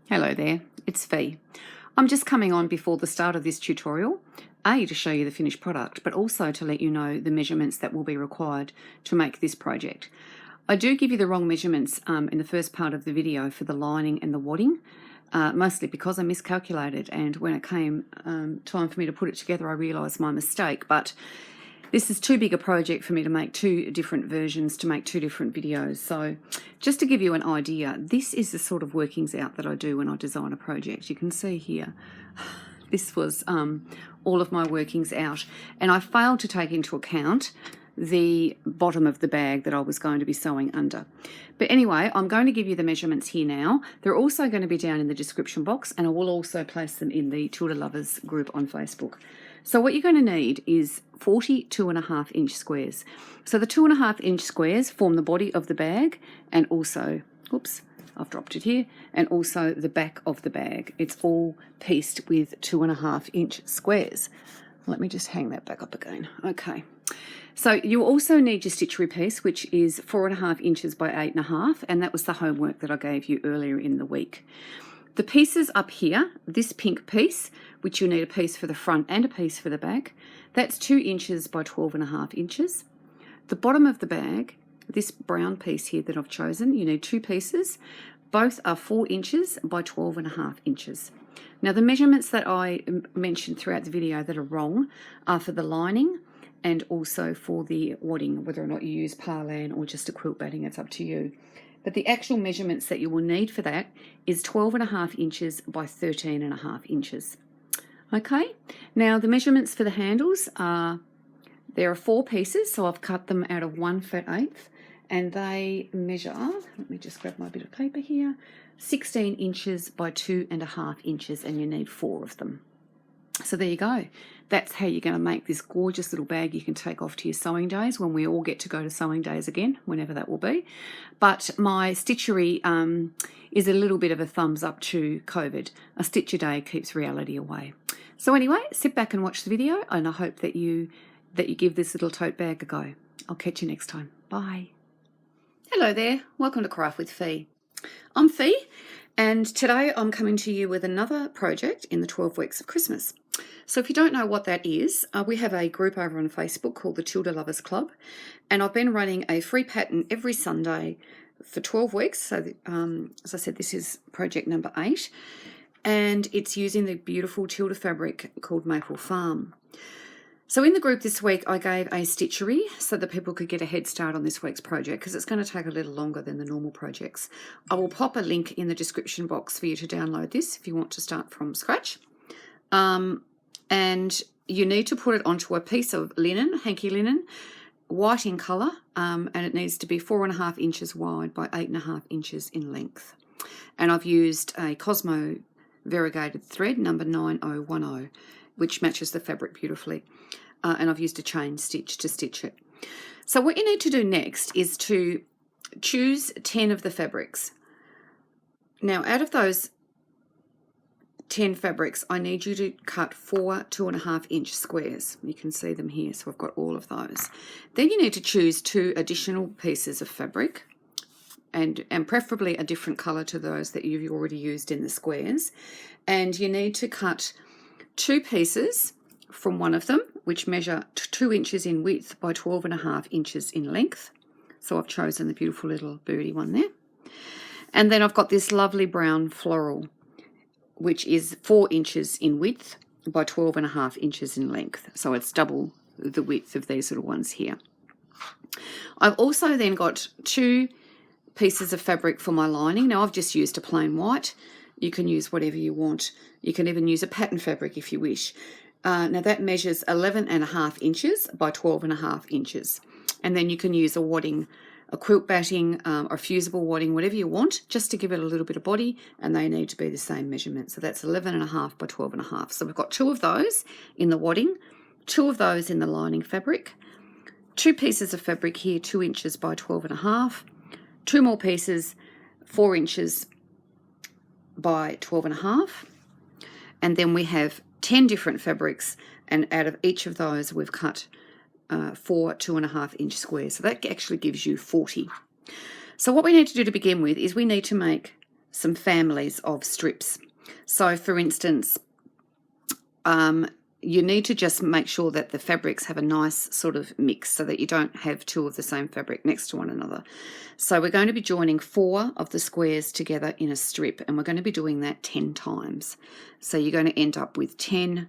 Hello there, it's Fee. I'm just coming on before the start of this tutorial, to show you the finished product, but also to let you know the measurements that will be required to make this project. I do give you the wrong measurements in the first part of the video for the lining and the wadding, mostly because I miscalculated, and when it came time for me to put it together I realised my mistake, but this is too big a project for me to make two different versions, to make two different videos. So just to give you an idea, this is the sort of workings out that I do when I design a project. You can see here, this was all of my workings out. And I failed to take into account the bottom of the bag that I was going to be sewing under. But anyway, I'm going to give you the measurements here now. They're also going to be down in the description box, and I will also place them in the Tote Lovers group on Facebook. So what you're going to need is 42.5 inch squares. So the 2.5 inch squares form the body of the bag, and also, oops, I've dropped it here, and also the back of the bag. It's all pieced with 2.5 inch squares. Let me just hang that back up again. Okay. So you also need your stitchery piece, which is 4.5 inches by 8.5, and that was the homework that I gave you earlier in the week. The pieces up here, this pink piece, which you'll need a piece for the front and a piece for the back, that's 2 inches by 12.5 inches. The bottom of the bag, this brown piece here that I've chosen, you need 2 pieces. Both are 4 inches by 12.5 inches. Now the measurements that I mentioned throughout the video that are wrong are for the lining and also for the wadding, whether or not you use parlan or just a quilt batting, it's up to you. But the actual measurements that you will need for that is 12.5 inches by 13.5 inches. Okay, now the measurements for the handles are, there are 4 pieces, so I've cut them out of 1/8, and they measure, let me just grab my bit of paper here, 16 inches by 2.5 inches, and you need 4 of them. So there you go. That's how you're going to make this gorgeous little bag you can take off to your sewing days, when we all get to go to sewing days again, whenever that will be. But my stitchery is a little bit of a thumbs up to COVID. A stitch a day keeps reality away. So anyway, sit back and watch the video, and I hope that you give this little tote bag a go. I'll catch you next time. Bye. Hello there. Welcome to Craft with Fee. I'm Fee, and today I'm coming to you with another project in the 12 weeks of Christmas. So if you don't know what that is, we have a group over on Facebook called the Tote Lovers Club, and I've been running a free pattern every Sunday for 12 weeks. So as I said, this is project number 8, and it's using the beautiful Tilda fabric called Maple Farm. So in the group this week, I gave a stitchery so that people could get a head start on this week's project, because it's going to take a little longer than the normal projects. I will pop a link in the description box for you to download this if you want to start from scratch. And you need to put it onto a piece of linen, hanky linen, white in colour, and it needs to be 4.5 inches wide by 8.5 inches in length. And I've used a Cosmo variegated thread number 9010, which matches the fabric beautifully. And I've used a chain stitch to stitch it. So what you need to do next is to choose 10 of the fabrics. Now out of those 10 fabrics, I need you to cut 4 2.5 inch squares. You can see them here, so I've got all of those. Then you need to choose 2 additional pieces of fabric, and preferably a different colour to those that you've already used in the squares. And you need to cut 2 pieces from one of them, which measure 2 inches in width by 12.5 inches in length. So I've chosen the beautiful little birdie one there. And then I've got this lovely brown floral, which is 4 inches in width by 12.5 inches in length. So it's double the width of these little ones here. I've also then got 2 pieces of fabric for my lining. Now I've just used a plain white. You can use whatever you want. You can even use a pattern fabric if you wish. Now that measures 11.5 inches by 12.5 inches. And then you can use a wadding, a quilt batting, or fusible wadding, whatever you want, just to give it a little bit of body, and they need to be the same measurement. So that's 11.5 by 12.5. So we've got 2 of those in the wadding, 2 of those in the lining fabric, 2 pieces of fabric here, 2 inches by 12.5, 2 more pieces, 4 inches by 12.5, and then we have 10 different fabrics, and out of each of those we've cut 4 2.5 inch squares. So that actually gives you 40. So what we need to do to begin with is we need to make some families of strips. So for instance, you need to just make sure that the fabrics have a nice sort of mix so that you don't have two of the same fabric next to one another. So we're going to be joining 4 of the squares together in a strip, and we're going to be doing that 10 times. So you're going to end up with 10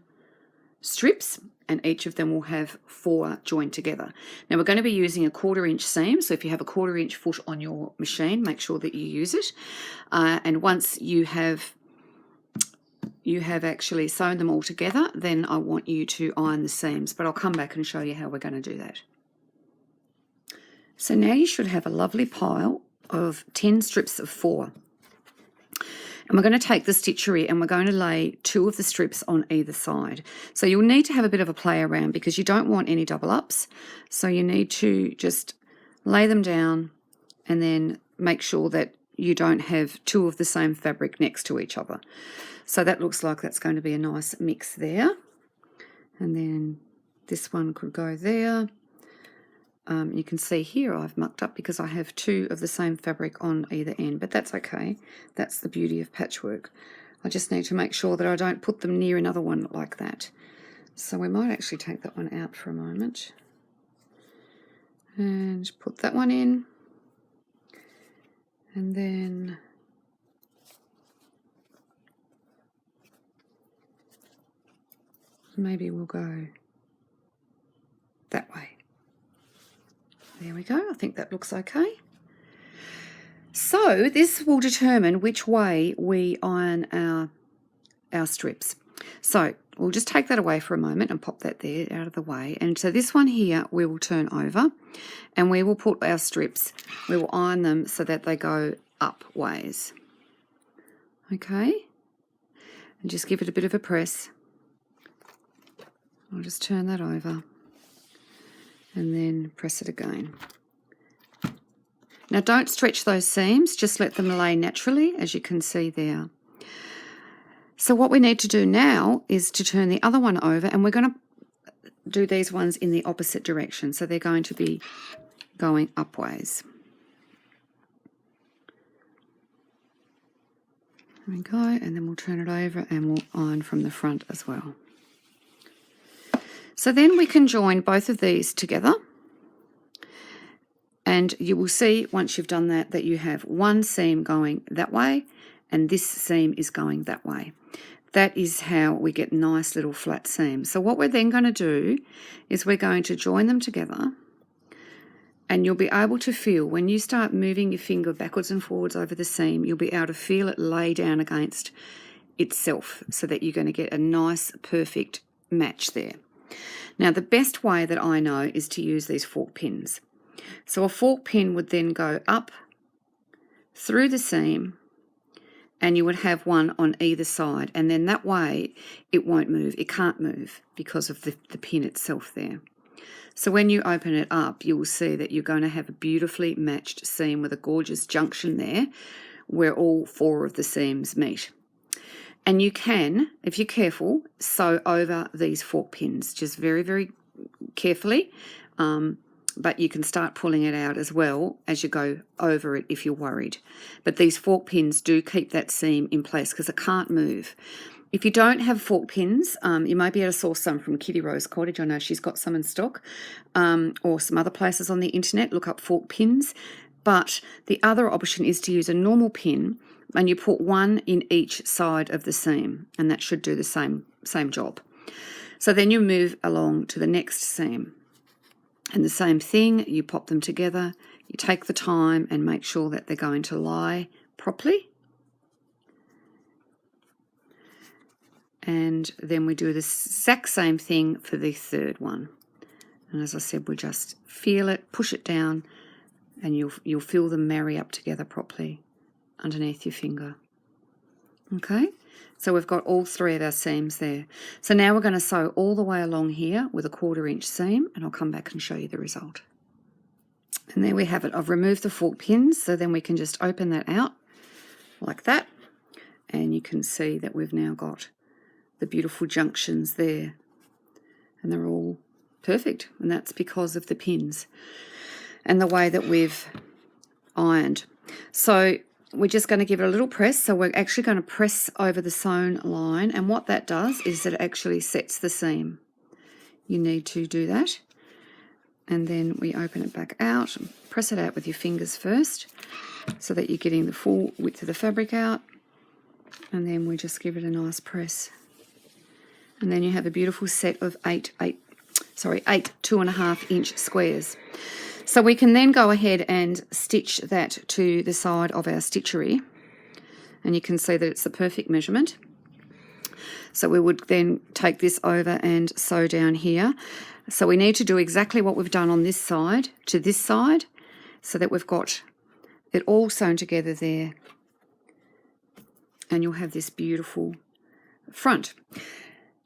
strips, and each of them will have 4 joined together. Now we're going to be using a 1/4 inch seam, so if you have a 1/4 inch foot on your machine, make sure that you use it. And once you have actually sewn them all together, then I want you to iron the seams, but I'll come back and show you how we're going to do that. So now you should have a lovely pile of 10 strips of 4. And we're going to take the stitchery and we're going to lay 2 of the strips on either side. So you'll need to have a bit of a play around because you don't want any double ups. So you need to just lay them down and then make sure that you don't have 2 of the same fabric next to each other. So that looks like that's going to be a nice mix there. And then this one could go there. You can see here I've mucked up because I have 2 of the same fabric on either end, but that's okay. That's the beauty of patchwork. I just need to make sure that I don't put them near another one like that. So we might actually take that one out for a moment and put that one in, and then maybe we'll go that way. There we go. I think that looks okay. So this will determine which way we iron our strips. So we'll just take that away for a moment and pop that there out of the way. And so this one here we will turn over and we will put our strips, we will iron them so that they go up ways. Okay? And just give it a bit of a press. I'll just turn that over and then press it again. Now don't stretch those seams, just let them lay naturally, as you can see there. So what we need to do now is to turn the other one over, and we're going to do these ones in the opposite direction, so they're going to be going upways. There we go, and then we'll turn it over and we'll iron from the front as well. So then we can join both of these together, and you will see once you've done that that you have one seam going that way and this seam is going that way. That is how we get nice little flat seams. So what we're then going to do is we're going to join them together, and you'll be able to feel when you start moving your finger backwards and forwards over the seam, you'll be able to feel it lay down against itself so that you're going to get a nice perfect match there. Now the best way that I know is to use these fork pins. So a fork pin would then go up through the seam and you would have one on either side, and then that way it won't move. It can't move because of the pin itself there. So when you open it up, you will see that you're going to have a beautifully matched seam with a gorgeous junction there where all 4 of the seams meet. And you can, if you're careful, sew over these fork pins, just very, very carefully. But you can start pulling it out as well as you go over it if you're worried. But these fork pins do keep that seam in place because it can't move. If you don't have fork pins, you might be able to source some from Kitty Rose Cottage. I know she's got some in stock, or some other places on the internet. Look up fork pins. But the other option is to use a normal pin, and you put one in each side of the seam, and that should do the same job. So then you move along to the next seam, and the same thing, you pop them together, you take the time and make sure that they're going to lie properly. And then we do the exact same thing for the third one. And as I said, we just feel it, push it down, and you'll feel them marry up together properly underneath your finger. Okay, so we've got all 3 of our seams there. So now we're going to sew all the way along here with a 1/4 inch seam, and I'll come back and show you the result. And there we have it. I've removed the fork pins, so then we can just open that out like that, and you can see that we've now got the beautiful junctions there, and they're all perfect, and that's because of the pins and the way that we've ironed. So we're just going to give it a little press. So we're actually going to press over the sewn line, and what that does is that it actually sets the seam. You need to do that, and then we open it back out and press it out with your fingers first so that you're getting the full width of the fabric out, and then we just give it a nice press, and then you have a beautiful set of eight 2.5 inch squares. So we can then go ahead and stitch that to the side of our stitchery, and you can see that it's the perfect measurement. So we would then take this over and sew down here. So we need to do exactly what we've done on this side to this side, so that we've got it all sewn together there, and you'll have this beautiful front.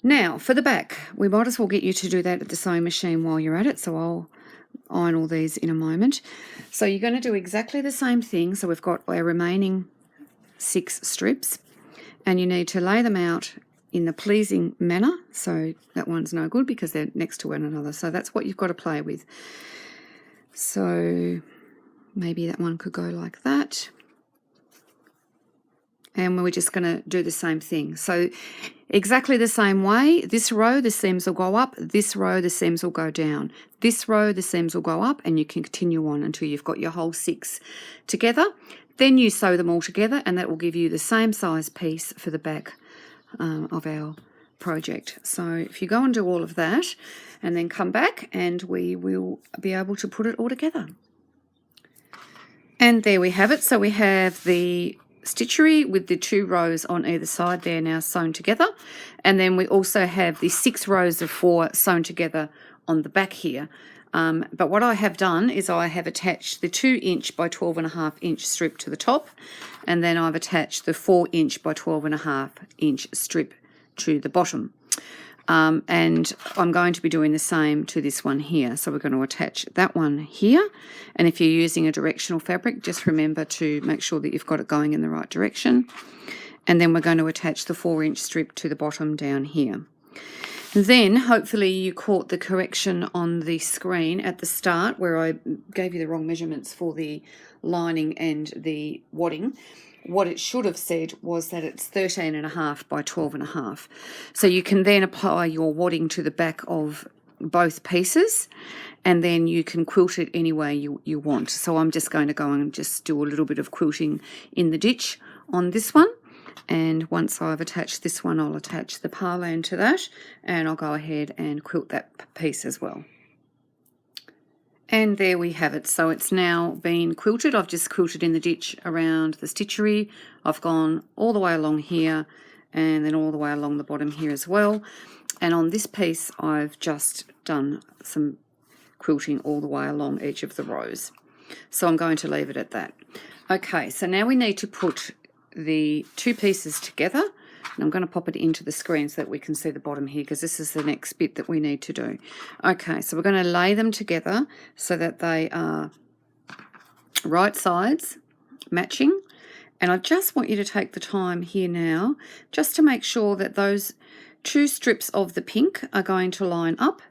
Now for the back, we might as well get you to do that at the sewing machine while you're at it, so I'll iron all these in a moment. So you're going to do exactly the same thing. So we've got our remaining 6 strips, and you need to lay them out in the pleasing manner. So that one's no good because they're next to one another, so that's what you've got to play with. So maybe that one could go like that, and we're just going to do the same thing. So exactly the same way, this row the seams will go up, this row the seams will go down, this row the seams will go up, and you can continue on until you've got your whole 6 together. Then you sew them all together, and that will give you the same size piece for the back of our project. So if you go and do all of that and then come back, and we will be able to put it all together. And there we have it. So we have the stitchery with the 2 rows on either side there now sewn together, and then we also have the 6 rows of 4 sewn together on the back here. But what I have done is I have attached the 2 inch by 12.5 inch strip to the top, and then I've attached the 4 inch by 12.5 inch strip to the bottom. And I'm going to be doing the same to this one here. So we're going to attach that one here, and if you're using a directional fabric, just remember to make sure that you've got it going in the right direction. And then we're going to attach the 4 inch strip to the bottom down here. Then hopefully you caught the correction on the screen at the start where I gave you the wrong measurements for the lining and the wadding. What it should have said was that it's 13.5 by 12.5. So you can then apply your wadding to the back of both pieces, and then you can quilt it any way you want. So I'm just going to go and just do a little bit of quilting in the ditch on this one. And once I've attached this one, I'll attach the parlan to that, and I'll go ahead and quilt that piece as well. And there we have it. So it's now been quilted. I've just quilted in the ditch around the stitchery. I've gone all the way along here, and then all the way along the bottom here as well. And on this piece, I've just done some quilting all the way along each of the rows. So I'm going to leave it at that. Okay, so now we need to put the 2 pieces together, and I'm going to pop it into the screen so that we can see the bottom here, because this is the next bit that we need to do. Okay, so we're going to lay them together so that they are right sides matching, and I just want you to take the time here now just to make sure that those 2 strips of the pink are going to line up,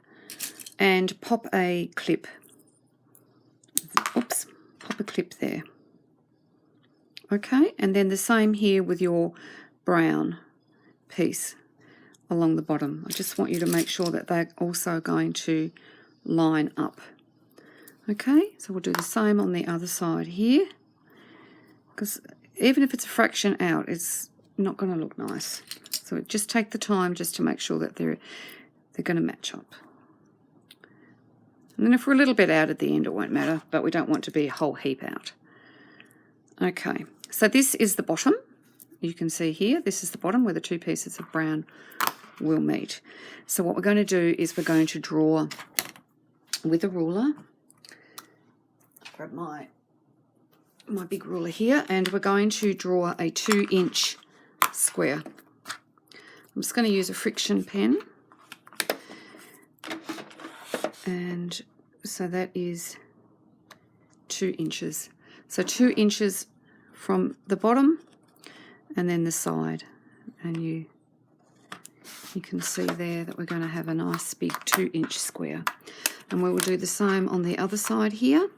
and pop a clip. Oops, pop a clip there. Okay, and then the same here with your brown piece along the bottom. I just want you to make sure that they're also going to line up. Okay, so we'll do the same on the other side here, because even if it's a fraction out, it's not going to look nice. So just take the time just to make sure that they're going to match up. And then if we're a little bit out at the end, it won't matter, but we don't want to be a whole heap out. Okay, so this is the bottom. You can see here, this is the bottom where the 2 pieces of brown will meet. So what we're going to do is we're going to draw with a ruler. I'll grab my big ruler here, and we're going to draw a 2 inch square. I'm just going to use a friction pen. And so that is 2 inches. So 2 inches from the bottom and then the side. And you can see there that we're going to have a nice big 2 inch square. And we will do the same on the other side here.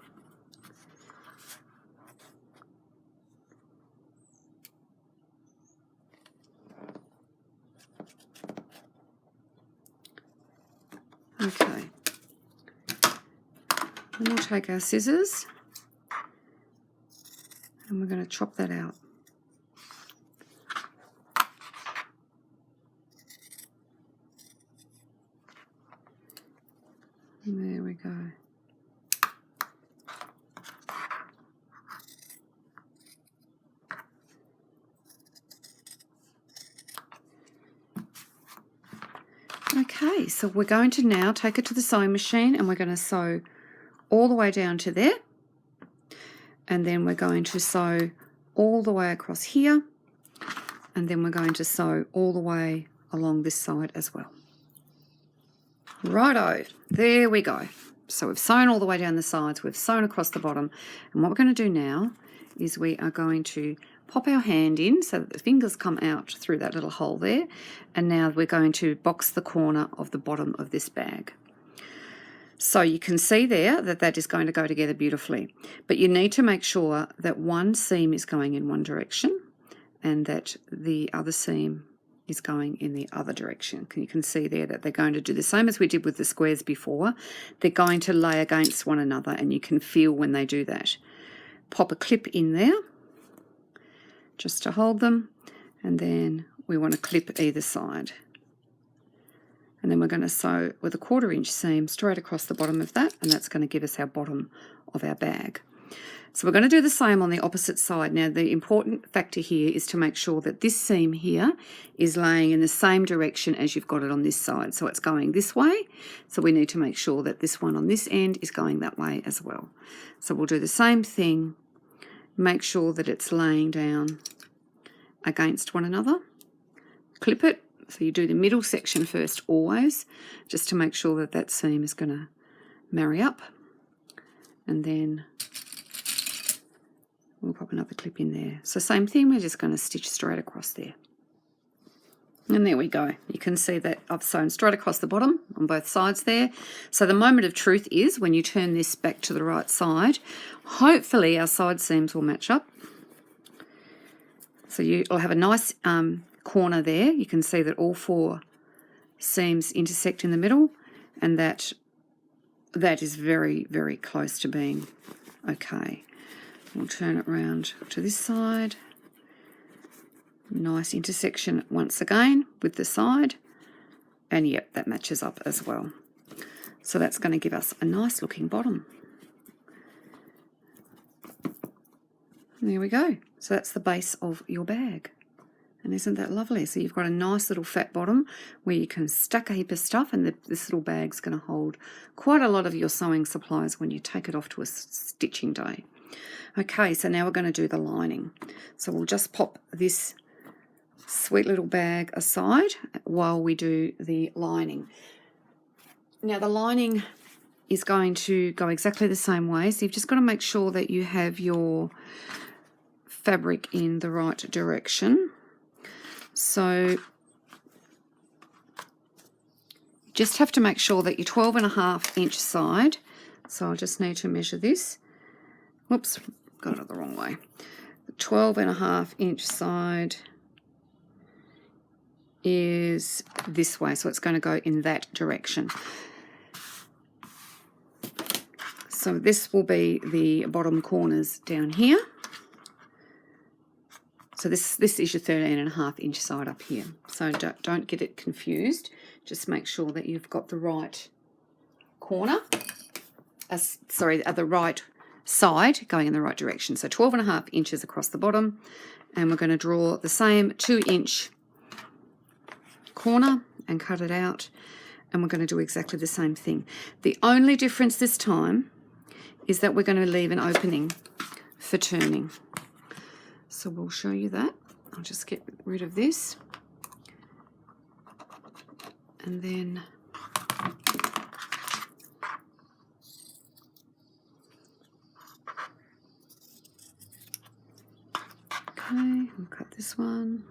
Okay. And we'll take our scissors and we're going to chop that out. And there we go. Okay, so we're going to now take it to the sewing machine and we're going to sew all the way down to there, and then we're going to sew all the way across here, and then we're going to sew all the way along this side as well. Righto, there we go. So we've sewn all the way down the sides, we've sewn across the bottom, and what we're going to do now is we are going to pop our hand in so that the fingers come out through that little hole there, and now we're going to box the corner of the bottom of this bag. So you can see there that that is going to go together beautifully, but you need to make sure that one seam is going in one direction and that the other seam is going in the other direction. You can see there that they're going to do the same as we did with the squares before. They're going to lay against one another, and you can feel when they do that. Pop a clip in there just to hold them, and then we want to clip either side. And then we're going to sew with a 1/4 inch seam straight across the bottom of that, and that's going to give us our bottom of our bag. So we're going to do the same on the opposite side. Now the important factor here is to make sure that this seam here is laying in the same direction as you've got it on this side. So it's going this way, so we need to make sure that this one on this end is going that way as well. So we'll do the same thing, make sure that it's laying down against one another, clip it. So you do the middle section first always, just to make sure that that seam is going to marry up. And then we'll pop another clip in there. So same thing, we're just going to stitch straight across there. And there we go. You can see that I've sewn straight across the bottom on both sides there. So the moment of truth is when you turn this back to the right side, hopefully our side seams will match up. So you'll have a nice corner there. You can see that all 4 seams intersect in the middle, and that is very, very close to being okay. We'll turn it round to this side. Nice intersection once again with the side, and yep, that matches up as well. So that's going to give us a nice looking bottom. There we go. So that's the base of your bag. And isn't that lovely? So you've got a nice little fat bottom where you can stack a heap of stuff, and this little bag's going to hold quite a lot of your sewing supplies when you take it off to a stitching day. Okay, so now we're going to do the lining. So we'll just pop this sweet little bag aside while we do the lining. Now the lining is going to go exactly the same way, so you've just got to make sure that you have your fabric in the right direction. So you just have to make sure that your 12.5 inch side, so I'll just need to measure this. Whoops, got it the wrong way. The 12.5 inch side is this way, so it's going to go in that direction. So this will be the bottom corners down here. So this is your 13.5 inch side up here. So don't get it confused. Just make sure that you've got the right corner, the right side going in the right direction. So 12.5 inches across the bottom, and we're going to draw the same 2 inch corner and cut it out, and we're going to do exactly the same thing. The only difference this time is that we're going to leave an opening for turning. So we'll show you that. I'll just get rid of this, and then okay, we'll cut this one.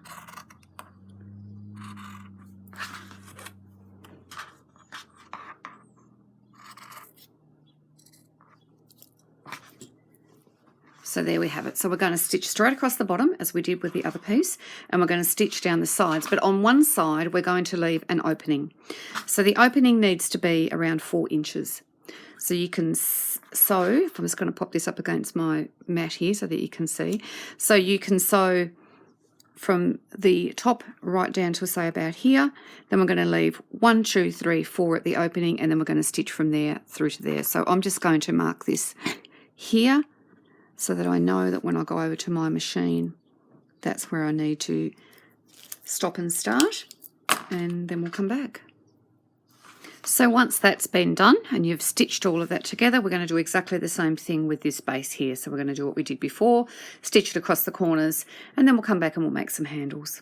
So So there we have it. So we're going to stitch straight across the bottom as we did with the other piece, and we're going to stitch down the sides. But on one side, we're going to leave an opening. So the opening needs to be around 4 inches. So you can sew, I'm just going to pop this up against my mat here so that you can see. So you can sew from the top right down to say about here. Then we're going to leave 1, 2, 3, 4 at the opening, and then we're going to stitch from there through to there. So I'm just going to mark this here so that I know that when I go over to my machine, that's where I need to stop and start, and then we'll come back. So once that's been done and you've stitched all of that together, we're going to do exactly the same thing with this base here. So we're going to do what we did before, stitch it across the corners, and then we'll come back and we'll make some handles.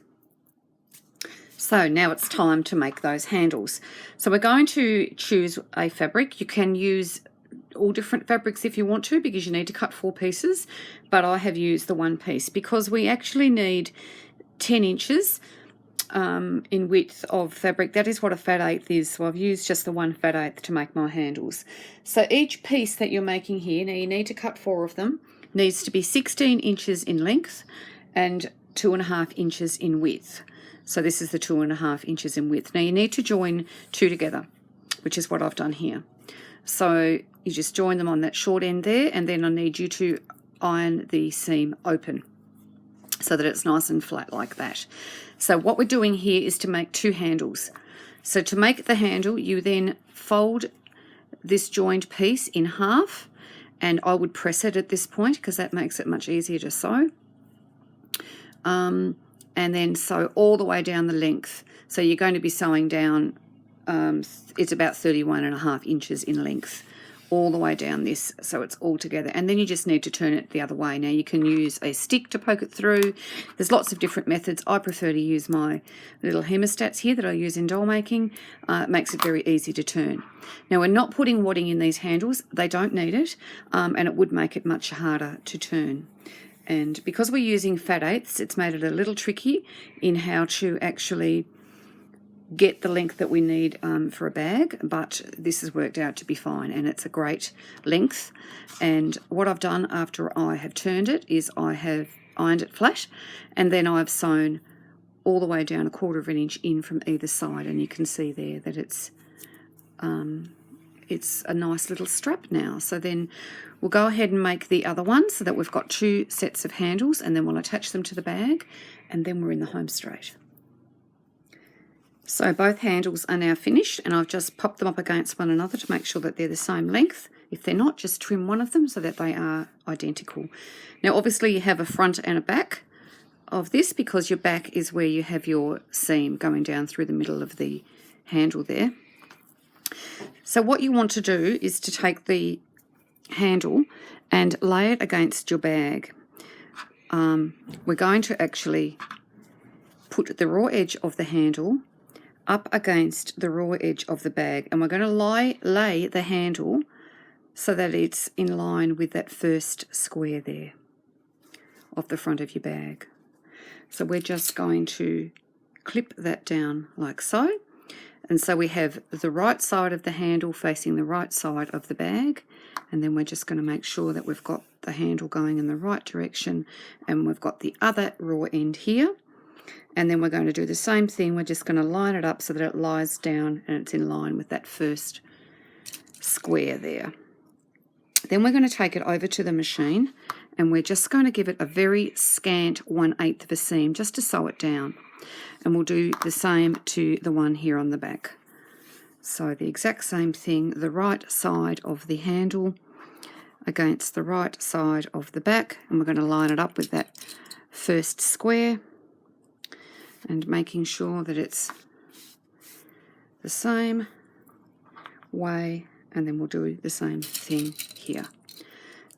So now it's time to make those handles. So we're going to choose a fabric. You can use all different fabrics if you want to, because you need to cut 4 pieces, but I have used the 1 piece because we actually need 10 inches in width of fabric. That is what a fat eighth is, so I've used just the 1 fat eighth to make my handles. So each piece that you're making here, now you need to cut 4 of them, needs to be 16 inches in length and 2.5 inches in width. So this is the 2.5 inches in width. Now you need to join 2 together, which is what I've done here. So you just join them on that short end there, and then I need you to iron the seam open so that it's nice and flat like that. So what we're doing here is to make 2 handles. So to make the handle, you then fold this joined piece in half, and I would press it at this point because that makes it much easier to sew. And then sew all the way down the length. So you're going to be sewing down, it's about 31.5 inches in length, all the way down this, so it's all together. And then you just need to turn it the other way. Now you can use a stick to poke it through. There's lots of different methods. I prefer to use my little hemostats here that I use in doll making. It makes it very easy to turn. Now we're not putting wadding in these handles. They don't need it, and it would make it much harder to turn. And because we're using fat eighths, it's made it a little tricky in how to actually get the length that we need for a bag, but this has worked out to be fine, and it's a great length. And what I've done after I have turned it is I have ironed it flat, and then I've sewn all the way down 1/4 inch in from either side, and you can see there that it's a nice little strap now. So then we'll go ahead and make the other one so that we've got 2 sets of handles, and then we'll attach them to the bag, and then we're in the home straight. So both handles are now finished, and I've just popped them up against one another to make sure that they're the same length. If they're not, just trim one of them so that they are identical. Now obviously you have a front and a back of this, because your back is where you have your seam going down through the middle of the handle there. So what you want to do is to take the handle and lay it against your bag. We're going to actually put the raw edge of the handle up against the raw edge of the bag, and we're going to lay the handle so that it's in line with that first square there of the front of your bag. So we're just going to clip that down like so, and so we have the right side of the handle facing the right side of the bag, and then we're just going to make sure that we've got the handle going in the right direction, and we've got the other raw end here. And then we're going to do the same thing. We're just going to line it up so that it lies down and it's in line with that first square there. Then we're going to take it over to the machine, and we're just going to give it a very scant 1/8 of a seam just to sew it down. And we'll do the same to the one here on the back. So the exact same thing, the right side of the handle against the right side of the back, and we're going to line it up with that first square, and making sure that it's the same way, and then we'll do the same thing here.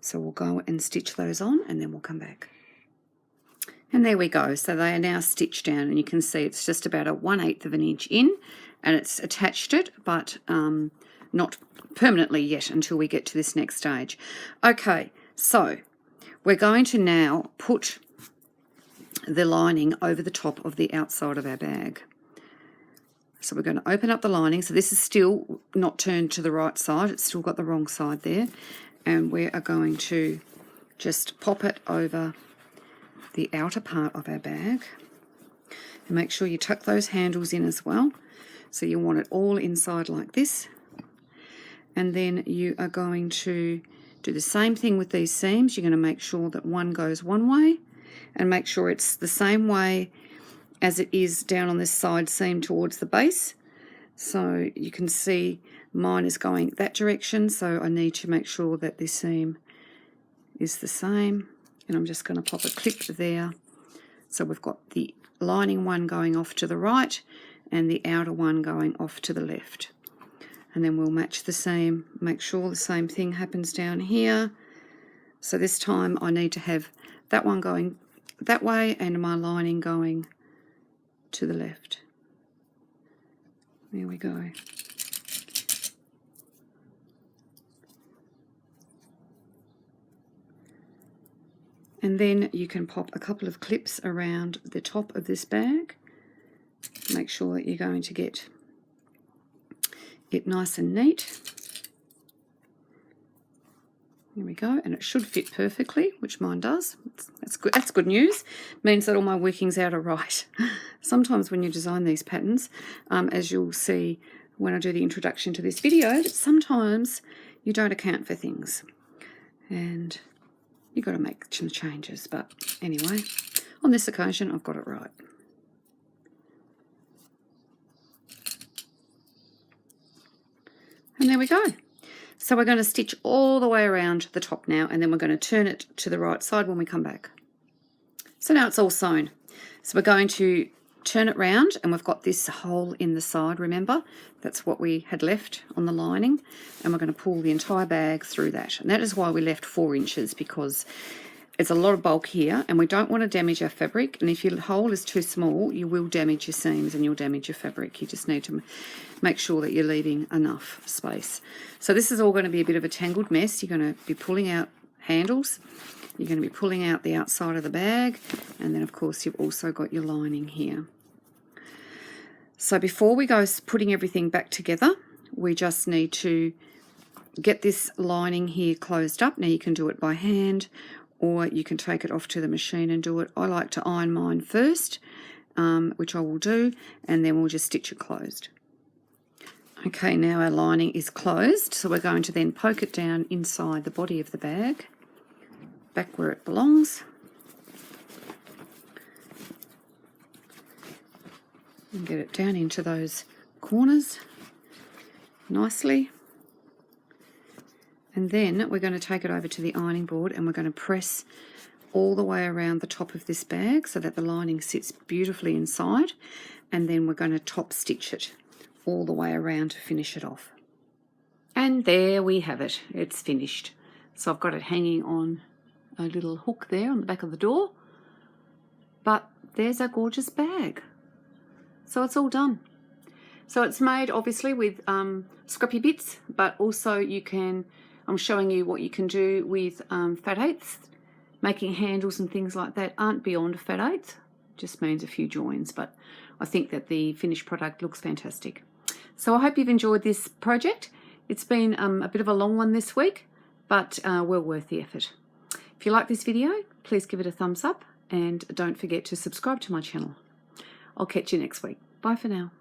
So we'll go and stitch those on, and then we'll come back. And there we go. So they are now stitched down, and you can see it's just about a 1/8 of an inch in, and it's attached it, but not permanently yet until we get to this next stage. Okay, so we're going to now put the lining over the top of the outside of our bag. So we're going to open up the lining. So this is still not turned to the right side. It's still got the wrong side there. And we are going to just pop it over the outer part of our bag. And make sure you tuck those handles in as well. So you want it all inside like this. And then you are going to do the same thing with these seams. You're going to make sure that one goes one way and make sure it's the same way as it is down on this side seam towards the base. So you can see mine is going that direction, so I need to make sure that this seam is the same. And I'm just going to pop a clip there. So we've got the lining one going off to the right and the outer one going off to the left. And then we'll match the seam, make sure the same thing happens down here. So this time I need to have that one going that way and my lining going to the left. There we go. And then you can pop a couple of clips around the top of this bag. Make sure that you're going to get it nice and neat. Here we go, and it should fit perfectly, which mine does. That's good. That's good news. Means that all my workings out are right. Sometimes when you design these patterns, as you'll see when I do the introduction to this video, that sometimes you don't account for things, and you've got to make some changes. But anyway, on this occasion, I've got it right. And there we go. So we're going to stitch all the way around the top now, and then we're going to turn it to the right side when we come back. So now it's all sewn. So we're going to turn it round, and we've got this hole in the side, remember? That's what we had left on the lining, and we're going to pull the entire bag through that. And that is why we left 4 inches, because it's a lot of bulk here, and we don't want to damage our fabric. And if your hole is too small, you will damage your seams and you'll damage your fabric. You just need to make sure that you're leaving enough space. So this is all going to be a bit of a tangled mess. You're going to be pulling out handles. You're going to be pulling out the outside of the bag. And then, of course, you've also got your lining here. So before we go putting everything back together, we just need to get this lining here closed up. Now you can do it by hand, or you can take it off to the machine and do it. I like to iron mine first, which I will do, and then we'll just stitch it closed. Okay, now our lining is closed, so we're going to then poke it down inside the body of the bag, back where it belongs. And get it down into those corners nicely. And then we're going to take it over to the ironing board, and we're going to press all the way around the top of this bag so that the lining sits beautifully inside. And then we're going to top stitch it all the way around to finish it off. And there we have it. It's finished. So I've got it hanging on a little hook there on the back of the door. But there's our gorgeous bag. So it's all done. So it's made obviously with scrappy bits, but also you can, I'm showing you what you can do with fat eighths. Making handles and things like that aren't beyond fat eighths, just means a few joins, but I think that the finished product looks fantastic. So I hope you've enjoyed this project. It's been a bit of a long one this week, but well worth the effort. If you like this video, please give it a thumbs up, and don't forget to subscribe to my channel. I'll catch you next week. Bye for now.